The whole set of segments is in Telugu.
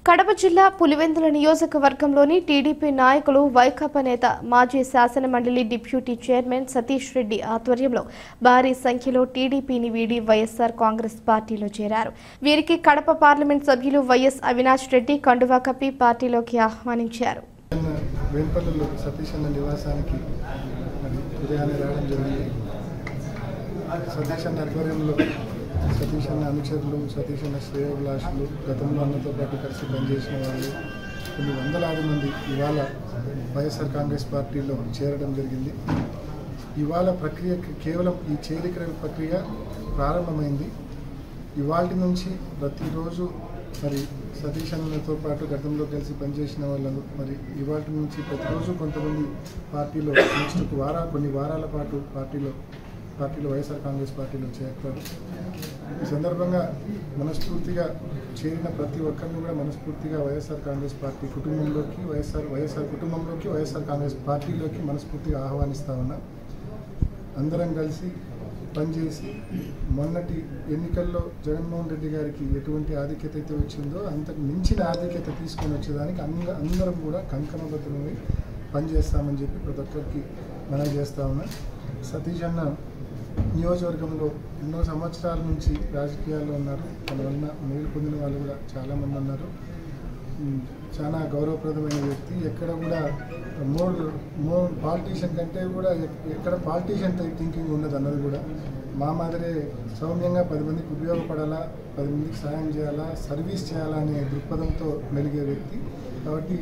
కడప జిల్లా పులివెందుల నియోజకవర్గంలోని టీడీపీ నాయకులు వైకాపా నేత మాజీ శాసనమండలి డిప్యూటీ చైర్మన్ సతీష్ రెడ్డి ఆధ్వర్యంలో భారీ సంఖ్యలో టీడీపీని వీడి వైఎస్ఆర్ కాంగ్రెస్ పార్టీలో చేరారు. వీరికి కడప పార్లమెంట్ సభ్యులు వైఎస్ అవినాష్ రెడ్డి కండువా కప్పి పార్టీలోకి ఆహ్వానించారు. సతీష్ అన్న అనుచరులు, సతీష్ అన్న శ్రేయోభిలాషులు, గతంలో అన్నతో పాటు కలిసి పనిచేసిన వాళ్ళు కొన్ని వందలాది మంది ఇవాళ వైఎస్ఆర్ కాంగ్రెస్ పార్టీలో చేరడం జరిగింది. ఇవాళ ప్రక్రియ కేవలం ఈ చేరిక ప్రక్రియ ప్రారంభమైంది. ఇవాళ నుంచి ప్రతిరోజు మరి సతీష్ అన్నతో పాటు గతంలో కలిసి పనిచేసిన వాళ్ళను మరి ఇవాళ నుంచి ప్రతిరోజు కొంతమంది పార్టీలో నెక్స్ట్ కొన్ని వారాల పాటు పార్టీలో వైఎస్ఆర్ కాంగ్రెస్ పార్టీలో చేరుతారు. ఈ సందర్భంగా మనస్ఫూర్తిగా చేరిన ప్రతి ఒక్కరిని కూడా మనస్ఫూర్తిగా వైఎస్ఆర్ కాంగ్రెస్ పార్టీ కుటుంబంలోకి వైఎస్ఆర్ కాంగ్రెస్ పార్టీలోకి మనస్ఫూర్తిగా ఆహ్వానిస్తా ఉన్నా. అందరం కలిసి పనిచేసి మొన్నటి ఎన్నికల్లో జగన్మోహన్ రెడ్డి గారికి ఎటువంటి ఆధిక్యత అయితే వచ్చిందో అంతకు మించిన ఆధిక్యత తీసుకొని వచ్చేదానికి అందరం కూడా కంకణబద్ధమై పనిచేస్తామని చెప్పి ప్రతి ఒక్కరికి మనం చేస్తా ఉన్నా. సతీష్ అన్న నియోజకవర్గంలో ఎన్నో సంవత్సరాల నుంచి రాజకీయాల్లో ఉన్నారు. తన వలన మేలు పొందిన వాళ్ళు కూడా చాలామంది ఉన్నారు. చాలా గౌరవప్రదమైన వ్యక్తి. ఎక్కడ కూడా మోర్ పాలిటీషియన్ కంటే కూడా ఎక్కడ పాలిటీషియన్ థింకింగ్ ఉండదు అన్నది కూడా మా మాదిరే సౌమ్యంగా 10 మందికి ఉపయోగపడాలా, 10 మందికి సాయం చేయాలా, సర్వీస్ చేయాలా అనే దృక్పథంతో మెలిగే వ్యక్తి. కాబట్టి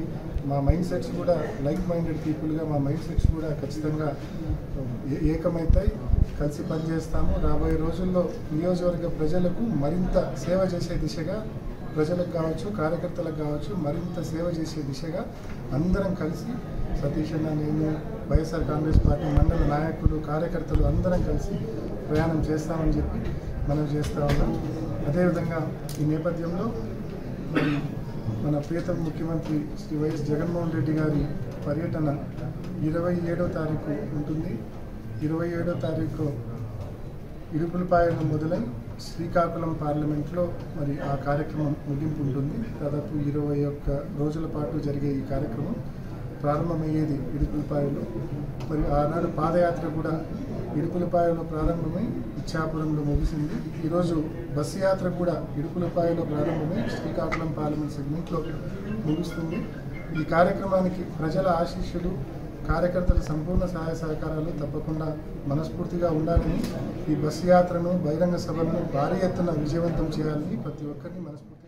మా మైండ్ సెట్స్ కూడా లైక్ మైండెడ్ పీపుల్గా మా మైండ్ సెట్స్ కూడా ఖచ్చితంగా ఏకమవుతాయి. కలిసి పనిచేస్తాము. రాబోయే రోజుల్లో నియోజకవర్గ ప్రజలకు మరింత సేవ చేసే దిశగా, ప్రజలకు కావచ్చు, కార్యకర్తలకు కావచ్చు, మరింత సేవ చేసే దిశగా అందరం కలిసి సతీష్ అన్న, నేను, వైఎస్ఆర్ కాంగ్రెస్ పార్టీ మండల నాయకులు, కార్యకర్తలు అందరం కలిసి ప్రయాణం చేస్తామని చెప్పి మనం చేస్తూ ఉన్నాం. అదేవిధంగా ఈ నేపథ్యంలో మన ప్రియతమ ముఖ్యమంత్రి శ్రీ వైఎస్ జగన్మోహన్ రెడ్డి గారి పర్యటన 27వ తారీఖు ఉంటుంది. 27వ తారీఖు ఇడుపులపాయను మొదలై శ్రీకాకుళం పార్లమెంట్లో మరి ఆ కార్యక్రమం ముగింపు ఉంటుంది. దాదాపు 21 రోజుల పాటు జరిగే ఈ కార్యక్రమం ప్రారంభమయ్యేది ఇడుపులపాయలో. మరి ఆనాడు పాదయాత్ర కూడా ఇడుపులపాయలో ప్రారంభమై ఇచ్చాపురంలో ముగిసింది. ఈరోజు బస్సు యాత్ర కూడా ఇడుపులపాయలో ప్రారంభమై శ్రీకాకుళం పార్లమెంట్ సెగ్మెంట్లో ముగుస్తుంది. ఈ కార్యక్రమానికి ప్రజల ఆశీస్సులు, కార్యకర్తల సంపూర్ణ సహాయ సహకారాలు తప్పకుండా మనస్ఫూర్తిగా ఉండాలని, ఈ బస్సు యాత్రను, బహిరంగ సభలను భారీ ఎత్తున విజయవంతం చేయాలని ప్రతి ఒక్కరిని మనస్ఫూర్తిగా